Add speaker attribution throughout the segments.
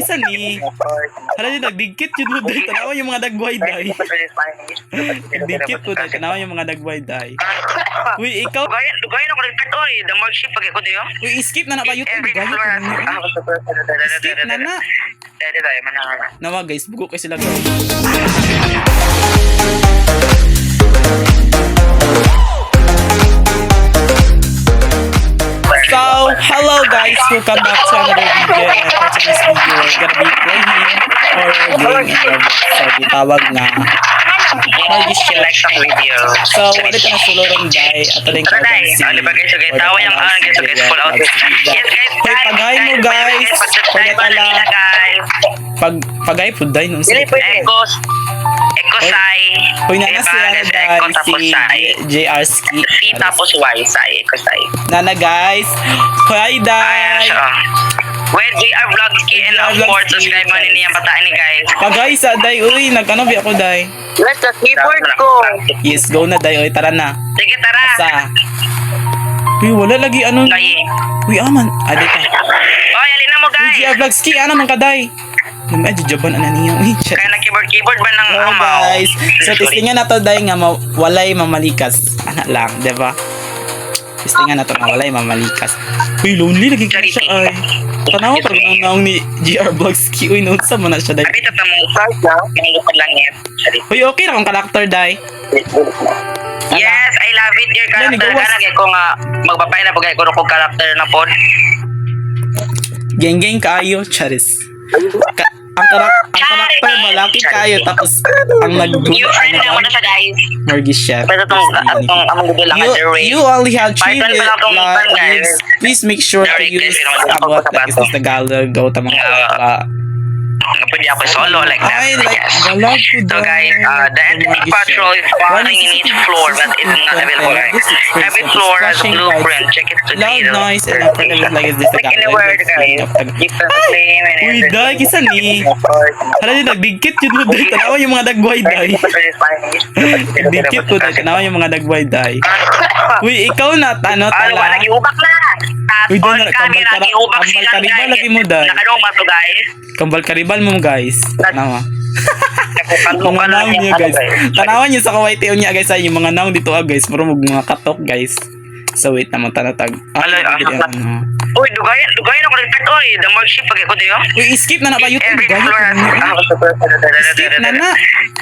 Speaker 1: Isa ni. Hala din nagdikit yun mo dahil tanawa yung mga dagway day. Nagdikit po dahil tanawa yung mga dagway day. Uy, ikaw.
Speaker 2: Dugayan ako nagkat oy, the mark ship pag ko diyo.
Speaker 1: Uy, skip na pa YouTube.
Speaker 2: Every
Speaker 1: Gaya
Speaker 2: floor.
Speaker 1: Skip na na.
Speaker 2: Dede tayo manana.
Speaker 1: Nawa guys, bugo kayo sila guys. So, hello guys, welcome back to another video. And for today's video, we're gonna be playing horror game. So, ditawag na Mortgage Ship.
Speaker 2: Video.
Speaker 1: So, wala ito na sulurong day at ito na yung
Speaker 2: Tara
Speaker 1: carbon
Speaker 2: guys,
Speaker 1: C.
Speaker 2: ano ba guys, okay, tawa yung guys, full out. Yes guys,
Speaker 1: Hoy, pagay mo guys. Pagay pala.
Speaker 2: guys.
Speaker 1: Pagay po day nung sila.
Speaker 2: Ekosai.
Speaker 1: Hoy, nana si ano day, si JR Ski.
Speaker 2: C tapos Y, Sai, Ekosai.
Speaker 1: Nana guys. Hoy,
Speaker 2: Ayan
Speaker 1: day.
Speaker 2: siya. When JR Vlogski and of course, subscribe mo rin niyang bataan ni guys.
Speaker 1: Pagay sa day, uy, nagkanobi ako day.
Speaker 2: Let's the keyboard ko.
Speaker 1: Yes, go na day, uy, tara na.
Speaker 2: Sige, tara.
Speaker 1: Sa. Uy, wala lagi ano.
Speaker 2: Ay.
Speaker 1: Uy, aman. Adi ka.
Speaker 2: Oy, alin na mo
Speaker 1: Uy,
Speaker 2: guys.
Speaker 1: JR Vlogski, ano man ka day? Namay, jaban ana niya. Uy, shit.
Speaker 2: Kaya na keyboard ba ng
Speaker 1: Hello
Speaker 2: amaw?
Speaker 1: guys. So testingan na to dahil nga walay mamalikas. Ana lang, 'di ba? Testingan na to nga walay mamalikas. Uy, lonely lagi ka siya ay. Tanaw pag naong ni GR Vlogski. Uy, noon sa man na siya dahil.
Speaker 2: Abi ito mo start na. Manilipad lang yan.
Speaker 1: Uy, okay na kung karakter dahil.
Speaker 2: Yes, I love it your
Speaker 1: Yan,
Speaker 2: character.
Speaker 1: ikaw was-
Speaker 2: Kanag ko nga magbapay na pagay ko kung character na pod.
Speaker 1: Geng-geng kaayo, charis. Ang karakter malaki kayo tapos ang
Speaker 2: New friend na mo na siya guys.
Speaker 1: mortgage chef.
Speaker 2: Pero itong among gusto lang at the rate.
Speaker 1: You only have 3
Speaker 2: Python pa lang itong ipan, guys.
Speaker 1: lives. Please make sure to
Speaker 2: The rate
Speaker 1: use
Speaker 2: kasi naman ako
Speaker 1: about
Speaker 2: sa
Speaker 1: like
Speaker 2: bato.
Speaker 1: is Tagalog, go ta mga
Speaker 2: Nga pwede ako solo like that.
Speaker 1: Ay, like,
Speaker 2: Yes.
Speaker 1: galag ko
Speaker 2: So guys, the entity patrol is spawning in each floor but it's not available guys. Every floor has a blueprint. Check it to
Speaker 1: loud
Speaker 2: detail.
Speaker 1: noise and unfortunately like is this
Speaker 2: Like in the
Speaker 1: Tagalog.
Speaker 2: word guys. Different name and
Speaker 1: Uy,
Speaker 2: everything.
Speaker 1: day, kisa ni. Hala din, nagdikit yun mo day. Tanawa yung mga dagway day. Nagdikit po day. Tanawa yung mga dagway day. Uy, ikaw na, ano,
Speaker 2: Ano ba,
Speaker 1: tala.
Speaker 2: nag-iubak na!
Speaker 1: Uy,
Speaker 2: On
Speaker 1: doon,
Speaker 2: camera, nag-iubak
Speaker 1: kambal
Speaker 2: sila
Speaker 1: karibal
Speaker 2: guys.
Speaker 1: lagi mo day.
Speaker 2: Nakadong ba to guys?
Speaker 1: Kambal karibal mo guys. Tanawa. Mga
Speaker 2: Mga
Speaker 1: naong niya guys. Tanawan niyo sa kawaitiyo niya guys. Ay, yung mga naong dito guys. Marumog mga katok guys. So wait naman tanatag.
Speaker 2: Uy, dugayan ako nagkat oy. The mark ship pag ko diyo.
Speaker 1: Uy, skip na na ba YouTube?
Speaker 2: Every
Speaker 1: Gaya
Speaker 2: floor.
Speaker 1: Skip na na.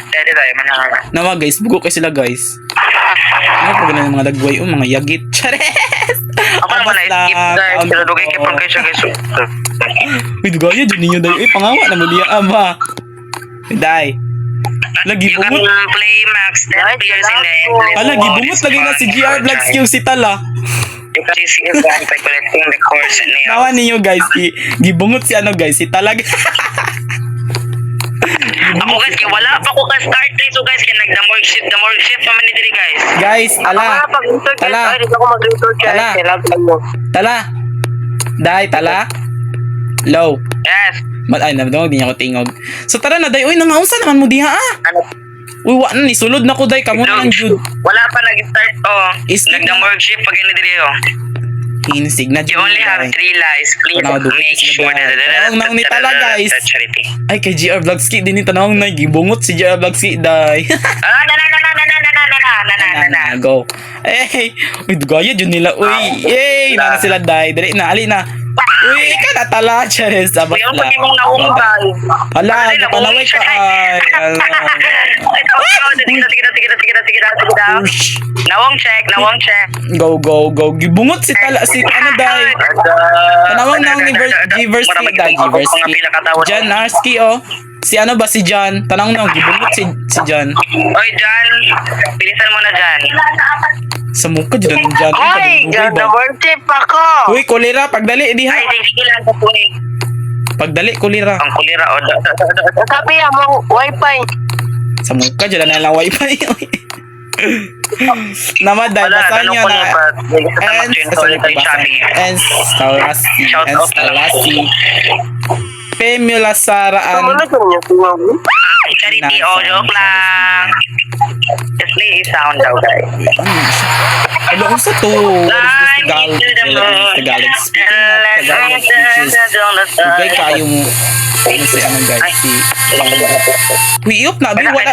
Speaker 2: Dede tayo manana.
Speaker 1: Nawa guys, bugo kayo sila guys. Ano pa ganun yung mga dagway o mga yagit. Chares!
Speaker 2: Ako naman na skip guys. Pero dugay kip from kayo guys.
Speaker 1: Uy, dugaya dyan ninyo dayo. Uy, pangawa na muli ama. Day. Lagi
Speaker 2: You can
Speaker 1: bungot.
Speaker 2: play max 10 players in the end.
Speaker 1: Lagi bungot lagi na si GR Vlogski si Tala.
Speaker 2: You can see the guy by collecting the course and
Speaker 1: Nawa ninyo guys. Gibungot si ano guys, si Talag.
Speaker 2: Ako guys, kaya wala pa ko ka-start rin. So guys, kaya the more shift naman ni diri guys.
Speaker 1: Guys, tala. Tala. Tala. Tala. Day, tala. Low.
Speaker 2: Yes.
Speaker 1: Ay, nabdong, di niya ako tingog. So tara na, day. Uy, nangaunsa naman mo diha ah.
Speaker 2: Ano?
Speaker 1: Uy, wala ni sulod na ko, day. Kamu na lang, Jude.
Speaker 2: Wala pa nag-start oh.
Speaker 1: Skip
Speaker 2: Nag-the
Speaker 1: na.
Speaker 2: more shift pag ni diri oh.
Speaker 1: Hinisig na,
Speaker 2: You only have 3 lives. Please
Speaker 1: Tanaw, dugo
Speaker 2: make
Speaker 1: sila,
Speaker 2: sure
Speaker 1: guys.
Speaker 2: that
Speaker 1: Tanaw, naong ni Tala, guys.
Speaker 2: That's charity.
Speaker 1: Ay, kay GR Vlogski, din ni tanawang na. Gibungot si GR Vlogski, day.
Speaker 2: Na.
Speaker 1: Go. Eh, uy, gaya dyan nila. Uy, yay, na sila, day. Dali na, ali na. Uy, ikaw na tala, Charis. Sabat
Speaker 2: Uy, ang
Speaker 1: lang.
Speaker 2: pati mong naunggay.
Speaker 1: Hala, napanaway ka. Ay, hala. Ush.
Speaker 2: Nawang check.
Speaker 1: Go. Gibungot si Tala, si ano, day. Tanawang na ni Giversky, day. Giversky. Jan Arski, oh. Si ano ba, si Jan? Tanawang na, gibungot si Jan.
Speaker 2: Oy, Jan. Bilisan mo na, Jan.
Speaker 1: Sa mukha, dyan ang Jan.
Speaker 2: Ay, ganda worship ako.
Speaker 1: Uy, kulira, pagdali, di ha.
Speaker 2: Ay, sige lang sa punig.
Speaker 1: Pagdali, kulira.
Speaker 2: Ang kulira, o.
Speaker 3: Sabi mo, wifi.
Speaker 1: Sa mukha, dyan na lang wifi. Namaday, basa niya na. Stalasi. Pemula Saraan.
Speaker 2: Charity, o, joke lang. sound daw, guys.
Speaker 1: Wait, ano yun siya? Hello, unsa to? What is this Tagalog? Tagalog. Speaking of Tagalog speeches, ibay kayo mo. Ano si ano guys? Si... Uy, iyop na, bi, wala.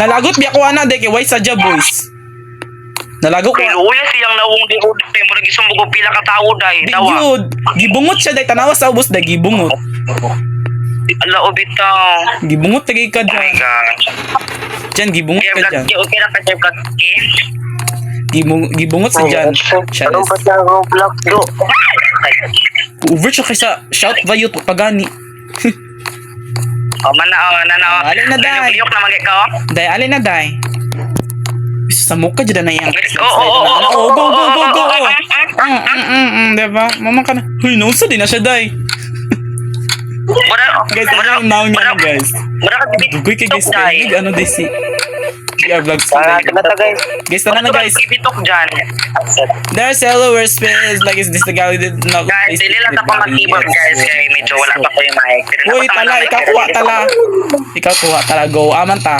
Speaker 1: Nalagot biya ko ana, de, kay why sadya boys. Nalago ko.
Speaker 2: Uya siyang naung di ko mo lagi sumbugo pila ka tawo dai.
Speaker 1: Di
Speaker 2: Dawa.
Speaker 1: yun. Gibungot siya, day. Tanawa sa ubos, day. Gibungot.
Speaker 2: Ala obitaw.
Speaker 1: Gibungot tagay ka
Speaker 2: Oh my
Speaker 1: dyan.
Speaker 2: god.
Speaker 1: Dyan, gibungot
Speaker 2: Kaya
Speaker 1: ka
Speaker 2: vlog
Speaker 1: dyan.
Speaker 2: ki okay ra ka dyan vlog ki.
Speaker 1: Gibungot sa dyan.
Speaker 3: Anong ba siya Roblox do?
Speaker 1: Over siya kaysa shout vayot pagani.
Speaker 2: Oh mana.
Speaker 1: Alin na, dai.
Speaker 2: Liyok na magay ka oh.
Speaker 1: Day, alin na, day. Sa mukha dyan na yung
Speaker 2: Oh,
Speaker 1: go. Diba? Mama ka na. Uy, nausa din na siya, day. Guys, ano yung naon niya, guys?
Speaker 2: Mura ka bibit.
Speaker 1: Dugoy kay guys, kay ano, day si... GR Vlogs.
Speaker 3: Mata guys.
Speaker 1: Guys, tara na, guys.
Speaker 2: Bibitok dyan.
Speaker 1: There's hello, where's space? Like, is this the gallery? No,
Speaker 2: Guys, dili lang sa pamag-keyboard guys. Kaya medyo wala pa ko yung mic.
Speaker 1: Uy, tala, ikaw kuha, tala. Ikaw kuha, tala, go. Aman ta.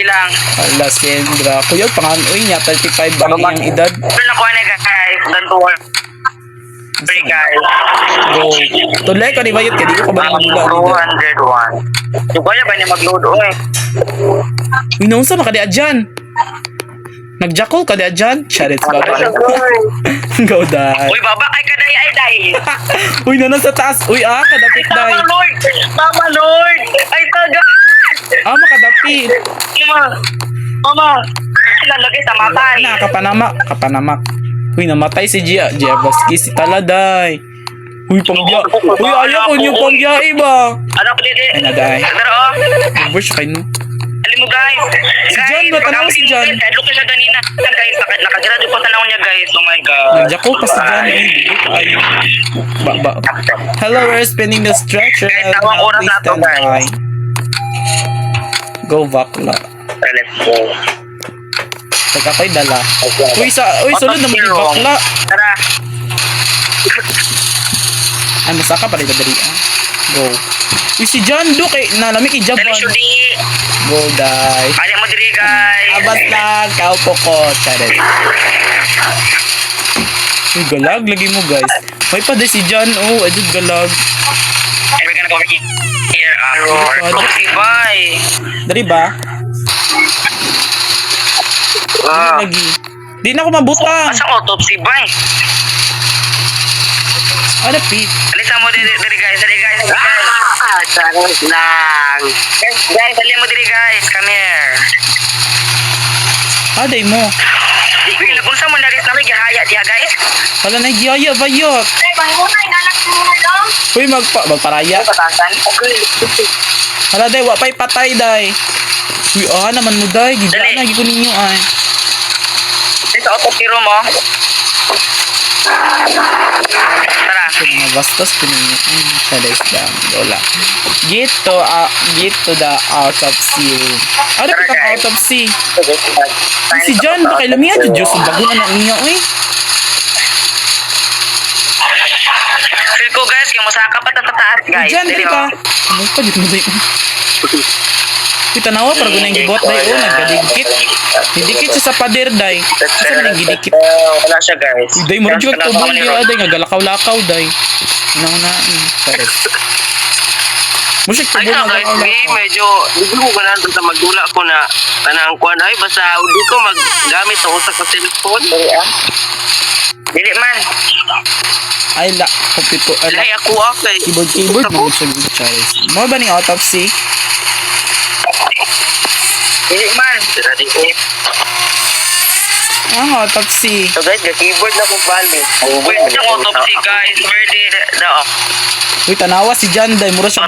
Speaker 2: Ilang.
Speaker 1: Ala, Sandra. Kuya, pangan, uy niya, 35 ang iyang edad.
Speaker 2: Pero nakuha na guys. Don't to work. Sorry guys.
Speaker 1: Go. Tulay ka, di ba yun? Kaya di ko ka ba yung dula?
Speaker 2: 201. Yung kaya ba niya mag-load? Uy.
Speaker 1: Uy, naunsa na ka di dyan? Nag-jackal ka di dyan? Charits ba? Go, die.
Speaker 2: Uy, baba. Ay, kaday, ay, day.
Speaker 1: Uy, nanan sa taas. Uy, kadapit, die.
Speaker 2: Mama Lord. Mama Lord. Ay, taga.
Speaker 1: Makadapit.
Speaker 2: Mama. Lalagay sa matay.
Speaker 1: Kapanamak. Uy, namatay si Gia Baski, si Taladay. Uy, pangya. Uy, ayaw ko niyo pangya, ba?
Speaker 2: Ano ko dito?
Speaker 1: Ay, naday.
Speaker 2: Pero,
Speaker 1: Over siya kayo, no?
Speaker 2: alim mo guys.
Speaker 1: Si John, ba't tanaw si John?
Speaker 2: Look siya ganina. Guys, nakagrado po sa naon niya guys. Oh my god.
Speaker 1: Nag-jackal pa si John. Ay, ba. Hello, we're spinning the stretcher.
Speaker 2: Guys, tawang oras na to, guys.
Speaker 1: Go, bakla.
Speaker 2: Let's go.
Speaker 1: Teka, ako'y dala. Uy, sulod naman yung bakla.
Speaker 2: Tara.
Speaker 1: Ay, masaka pa rin dali. Go. Uy, si John, do kay nalami kay Japan.
Speaker 2: Dali, Shudi.
Speaker 1: Go, die.
Speaker 2: Kaya mo diri guys.
Speaker 1: Abat lang, kaupo ko. Charet. Uy, galag, lagi mo, guys. May pa di si John. Oh, adjud galag.
Speaker 2: And we're gonna go over here. Autopsy bye.
Speaker 1: Dari ba? Lagi. Di na ako mabutang.
Speaker 2: Asa autopsy bye?
Speaker 1: Ano, Pete?
Speaker 2: Alisa mo diri guys. Diri guys.
Speaker 3: Charot lang.
Speaker 2: Guys, alisa mo diri guys. Come here.
Speaker 1: Day mo.
Speaker 2: Di ko ilabon sa mo na guys. Namin gihaya diha guys.
Speaker 1: Wala na giyaya ba yun?
Speaker 2: Ay, bango na. Inanak mo na lang.
Speaker 1: Uy, magparaya.
Speaker 2: Patasan. Okay.
Speaker 1: Hala, day, wapay patay, day. Uy, naman mo, day. Gidaan na, gikunin nyo, ay.
Speaker 2: Sa autopsy room oh. Tara.
Speaker 1: Mga bastos, pininyo. Salis lang. Wala. Get to the autopsy room. Ano
Speaker 2: Tara,
Speaker 1: pa
Speaker 2: guys.
Speaker 1: autopsy? Si John, baka ilamiya, Diyos, bago na niya, uy.
Speaker 2: Feel ko guys, kaya masaka pa ta sa taas guys.
Speaker 1: John, di ba? Ano pa, dito mo, day. Kita nawa, para gunang gibot, day. Oh, naggadikit. Didikit siya sa pader, day. Kasi man gidikit.
Speaker 2: Wala siya guys.
Speaker 1: Uy, day, mo rin siya tubong niya, day. Nagalakaw-lakaw, day. Inauna, sorry. Mo siya
Speaker 3: Ay
Speaker 1: tubong,
Speaker 3: sa guys,
Speaker 1: nagalakaw-lakaw.
Speaker 3: medyo ko ganan sa magdula ko na kanang kuan ay basta di ko maggamit sa usa ka cellphone.
Speaker 2: Dili man.
Speaker 1: Ay, kompito.
Speaker 3: Lay ako kay
Speaker 1: Keyboard, mo siya good choice. Mo ba ni autopsy?
Speaker 2: Dili man.
Speaker 3: Tira di ko.
Speaker 1: Ang autopsy.
Speaker 3: So guys, the keyboard na ko bali.
Speaker 2: Wait, yung autopsy guys. Where did the
Speaker 1: Uy, tanawa si John, day. Mura siya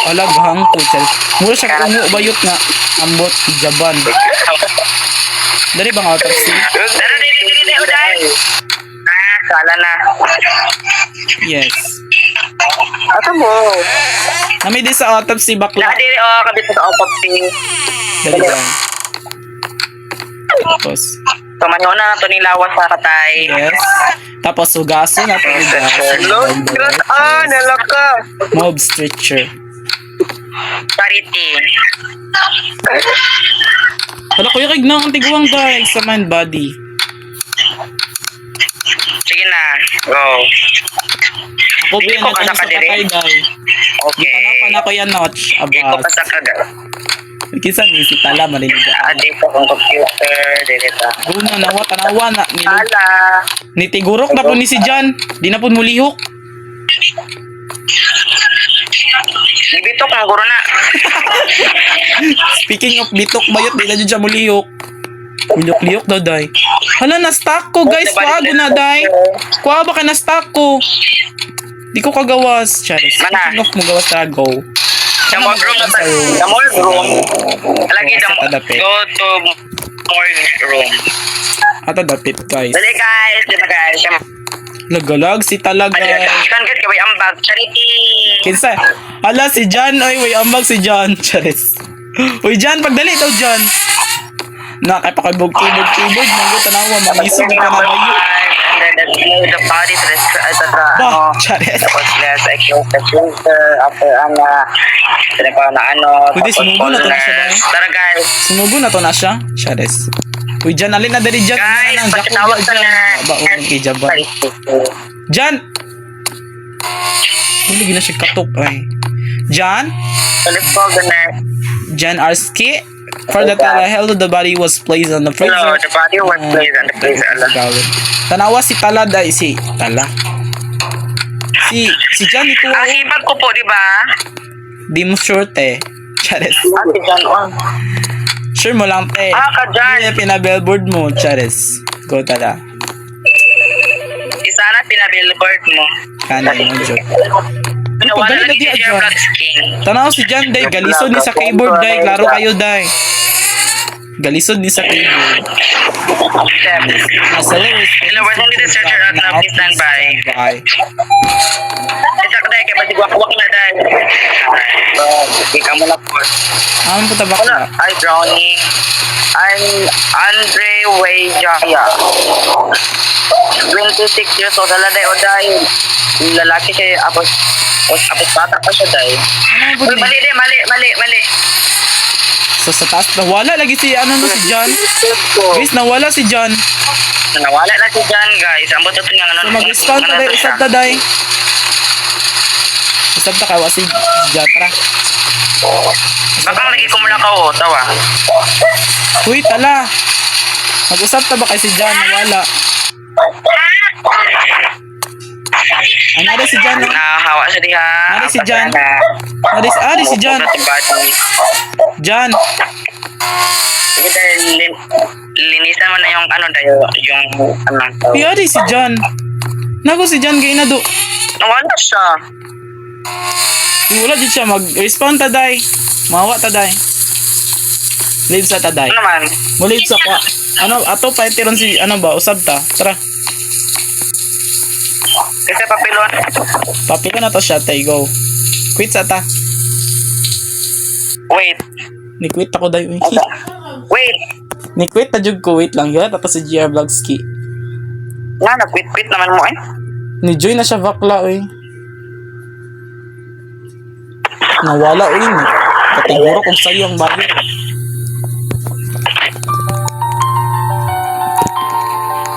Speaker 1: alaghang ko, chal. Mura siya ungo bayot nga. Ambot, Jaban. Dari bang autopsy?
Speaker 2: Tara, dili, uday. Sala na.
Speaker 1: Yes.
Speaker 3: Ata mo.
Speaker 1: Nami di sa autopsy bakla.
Speaker 2: Dili, kabit sa autopsy.
Speaker 1: Dari bang. Tapos,
Speaker 2: Pamaniho na nato ni lawas sa katay.
Speaker 1: yes. Tapos, hugaso na ito.
Speaker 3: Nalaka.
Speaker 1: Mob stretcher.
Speaker 2: Charity.
Speaker 1: Hala, kuya kay na ang tiguang day sa man body.
Speaker 2: Sige na. Go.
Speaker 1: Ako ba
Speaker 2: Hindi
Speaker 1: yan
Speaker 2: ko
Speaker 1: na sa
Speaker 2: kasaka
Speaker 1: kakay
Speaker 2: dire.
Speaker 1: day.
Speaker 2: Okay.
Speaker 1: Panapan ako yan notch.
Speaker 2: Hindi ko
Speaker 1: Abas.
Speaker 2: kasakaga.
Speaker 1: Kisa ni si Tala marinig.
Speaker 2: Adi ko kung computer. Dito.
Speaker 1: Guna nawa tanawa na
Speaker 2: Hala.
Speaker 1: nitigurok na po ni si Jan. Di na po mulihok.
Speaker 2: Gibitok na guro na.
Speaker 1: Speaking of bitok bayot, di na dyan siya mulihok. Liyok-liyok daw, day. Hala, na-stack ko, guys. Kuwago na, day. Kuwa ba ka na-stack ko? Di ko kagawas. Charis.
Speaker 2: Mana?
Speaker 1: Speaking of mo gawas na, go.
Speaker 2: The morgue room na tayo. The morgue room. Lagi
Speaker 1: Sa tadapit.
Speaker 2: go to morgue room.
Speaker 1: Ato dapit, guys.
Speaker 2: Dali guys. Dito guys.
Speaker 1: Lagalag si talaga.
Speaker 2: Kan get kaway ambag. Charity.
Speaker 1: Kinsa? Hala, si Jan. Ay, way ambag si Jan. Charis. Uy, Jan, pagdali daw, Jan. Na, kaya pa keyboard. Mga tanawa, mangisog ka na ba yun?
Speaker 2: And then let's move the body to the
Speaker 1: Bah, charis.
Speaker 2: tapos let's exhaust the filter after tinapa na
Speaker 1: Pwede, sumubo na to na siya, dahil.
Speaker 2: Tara guys.
Speaker 1: Sumubo na to na siya. Charis. Uy, Jan, alin na dali, Jan.
Speaker 2: Guys,
Speaker 1: Jan,
Speaker 2: pagkatawag sa na.
Speaker 1: Ba, unang kay Jabba. Jan! Hindi na siya katok, ay. Jan?
Speaker 2: So let's call the nurse.
Speaker 1: Jan Arski? For the hell of the body was placed on the freezer.
Speaker 2: Hello, the body was placed on the freezer.
Speaker 1: Gawin. Tanawa si Tala, dahil si Tala. Si Jan ito.
Speaker 2: Ang hipag ko po, di ba?
Speaker 1: Di mo sure, te. Charis.
Speaker 2: Si John on.
Speaker 1: Sure mo lang, te.
Speaker 2: Ka John.
Speaker 1: Hindi, pinabillboard mo, Charis. Go, Tala.
Speaker 2: Isa na pinabillboard mo.
Speaker 1: Kanan mo, joke.
Speaker 2: Nawala
Speaker 1: galing
Speaker 2: lagi
Speaker 1: na
Speaker 2: si
Speaker 1: di,
Speaker 2: Jeff
Speaker 1: John.
Speaker 2: Blood Skin.
Speaker 1: Tanaw si Jan, day. Galisod ni sa keyboard, day. Klaro kayo, day. Galisod ni sa keyboard.
Speaker 2: Step.
Speaker 1: Nasa lyrics.
Speaker 2: Hello, we're sending the searcher at now. Please stand by.
Speaker 1: Bye.
Speaker 2: Isa ka dahil, kaya ba wak na dahil. Hindi ka muna po.
Speaker 1: Ano po tabak
Speaker 2: Wala.
Speaker 1: na?
Speaker 2: Hi, Brownie. I'm Andre Wejaya. 26 years old. Wala dahil, o dahil. Lalaki siya, apos bata pa siya dahil.
Speaker 1: Ano po
Speaker 2: Uy,
Speaker 1: ni?
Speaker 2: mali.
Speaker 1: So sa taas, nawala lagi si, ano no, si John. Guys, nawala si John.
Speaker 2: Nawala na si John, guys. Ang butot nga
Speaker 1: So mag-start na day, isab ta day. Isab ta kawa si John, tara.
Speaker 2: Baka lagi ko mula ka, oh. Tawa.
Speaker 1: Uy, Tala. Mag-usap ta ba kay si John, nawala. Ano na si John, no?
Speaker 2: Nahawa siya diha.
Speaker 1: Ano si John? Di si John. John.
Speaker 2: Sige dahil linisan mo na yung ano dahil yung ano.
Speaker 1: Uy, di si John. Nago si John gay na do.
Speaker 2: Nawala siya.
Speaker 1: Wala di siya mag-respond ta day. Mawa ta day. Live sa ta day.
Speaker 2: Ano naman?
Speaker 1: Mulive sa kwa. Ano, ato pa itiron si, ano ba, usab ta. Tara.
Speaker 2: Kasi papilon.
Speaker 1: Papika na to siya, tay, go. Quit sa ta.
Speaker 2: Wait.
Speaker 1: Ni-quit ako day.
Speaker 2: Wait.
Speaker 1: Ni-quit ta jud ko, wait lang yun. Tapos si GR Vlogski.
Speaker 2: Nag-quit naman mo eh.
Speaker 1: Ni-join na siya bakla, uy. Nawala, uy. Katiguro kung sa'yo ang bayo.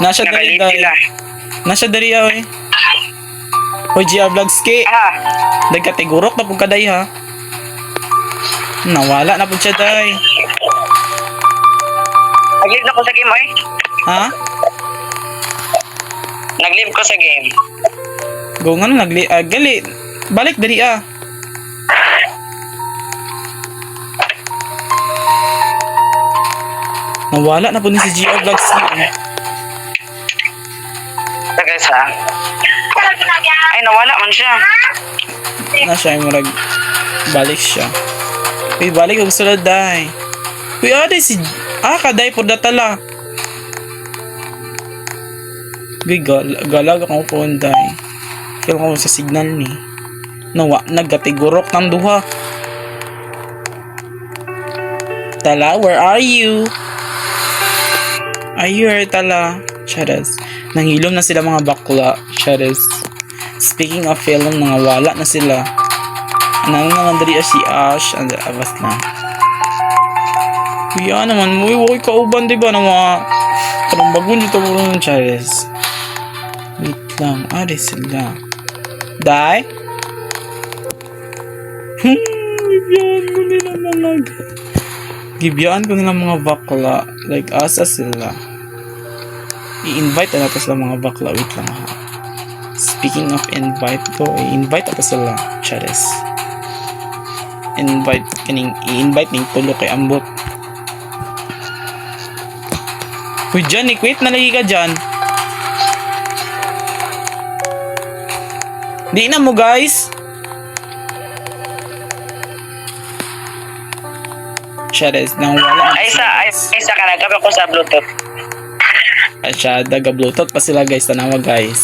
Speaker 1: Nasa dari
Speaker 2: Nagalit
Speaker 1: day.
Speaker 2: sila.
Speaker 1: Nasa dari, uy. Uy, GR Vlogski. Nagkatigurok na po kaday, ha. Nawala na po siya, day.
Speaker 2: Nag-leave na ko sa game eh.
Speaker 1: Ha?
Speaker 2: Nag-leave ko sa game.
Speaker 1: Go nga na, gali. Balik dari, ah. Nawala na po ni si GR Vlogski.
Speaker 2: Tagal sa. Ay, nawala man siya.
Speaker 1: Na siya, yung marag balik siya. Uy, balik ang sulod, day. Uy, aday si... kaday po datala. Uy, galag akong phone, day. Kaya ko sa signal ni. Nagkatigurok ng duha. Tala, where are you? Are you here, Tala? Charas. Nanghilom na sila mga bakla. Charas. Speaking of film, mga wala na sila. Nang naman dali si Ash and abas na. Kuya naman, muy woy kauban, di ba, na mga parang bagun dito mo ng Chares. Wait lang, ari sila. Day? Gibiyaan ko nila mga Gibiyaan ko nila mga bakla. Like, asa sila. I-invite na natin sila mga bakla. Wait lang ha. Speaking of invite ko, i-invite natin sila. Chares. I-invite ning tulo kay Ambot. Uy, dyan, quit na lagi ka dyan. Di na mo, guys. Chares, nang wala.
Speaker 2: Ay, isa ka nagkape ko sa Bluetooth.
Speaker 1: Ay, siya, daga-bluetooth pa sila, guys. Tanawa, guys.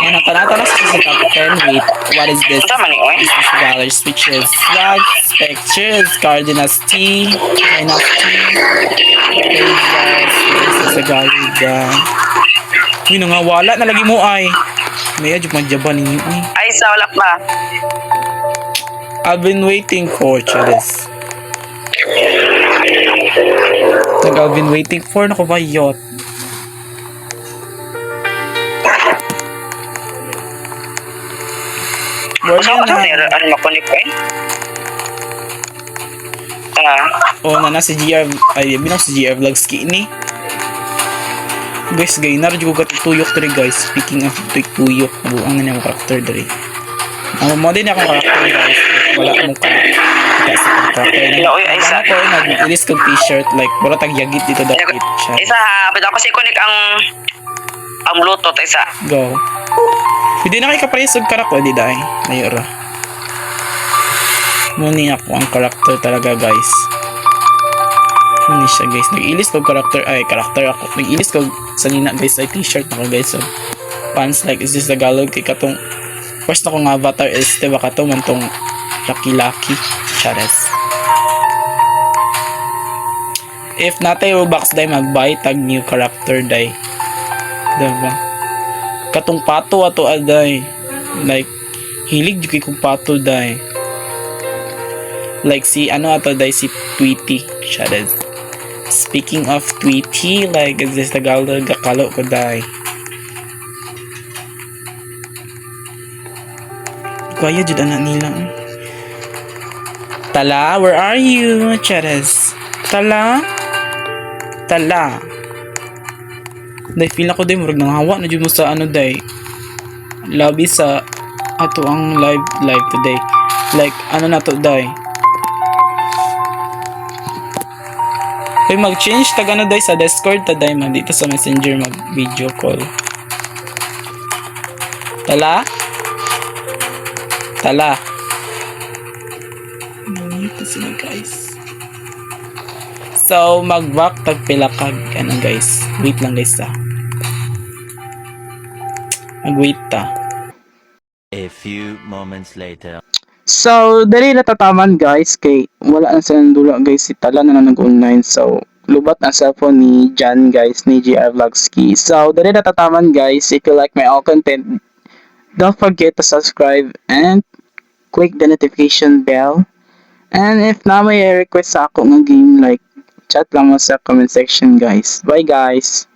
Speaker 1: Ano, panata na sa captain. Wait, what is this?
Speaker 2: Tama ni Oy.
Speaker 1: This is dollar switches, flag, spectures, Cardenas T, Cardenas T, pages, this is a Garuda. Uy, nangawala na lagi mo ay. May adyo magjaban ninyo ay.
Speaker 2: Ay, isa wala pa.
Speaker 1: I've been waiting for Charis. I've been waiting for nakubayot.
Speaker 2: Gusto ko ano makunik ko eh.
Speaker 1: Oh, na si GR, ay, binang si GR Vlogs ni. Guys, gay, naradyo ko katutuyok dali guys. Speaking of tuyok, nabuang na niya mo karakter dali. Mo din akong karakter guys. Wala akong kita sa karakter. Wala ko, nag-release kong t-shirt, like, wala tagyagit dito dapit siya.
Speaker 2: Isa, pero ako kasi kunik ang Bluetooth, isa.
Speaker 1: Go. Pwede na kayo kapares og karakter, di dahi. Mayroon. Muni ako ang karakter talaga guys. Muni siya guys. Nag-ilis ko karakter. Ay, karakter ako. Nag-ilis ko sa nina guys. Ay, t-shirt ako guys. So, pants like, is this Tagalog? Kay katong, first na kong avatar is, diba katong mantong Lucky Chares. If natay Robux day mag-buy tag new character day. Diba? Katong pato ato aday. Like, hilig di kong pato day. Like si ano ato day si Tweety. Chares. Speaking of Tweety, like is this Tagalog gakalo ko day. Kaya jud anak nila. Tala, where are you? Chares. Tala. Day feel ako day murag nanghawa na jud mo sa ano day. Lobby sa ato ang live today. Like ano na to day. Kaya mag-change tag ano day sa Discord ta day man dito sa Messenger mag video call. Tala. Ito sila guys. So, mag-back tag pilakag. Ano guys? Wait lang guys ha. Mag-wait ta.
Speaker 4: A few moments later.
Speaker 1: So, dali natataman guys. Kay wala na silang dula guys. Si Tala na nag-online. So, lubat ang cellphone ni Jan guys. Ni GR Vlogski. So, dali natataman guys. If you like my all content, don't forget to subscribe and click the notification bell. And if na may request sa ako ng game, like, chat lang mo sa comment section guys. Bye guys!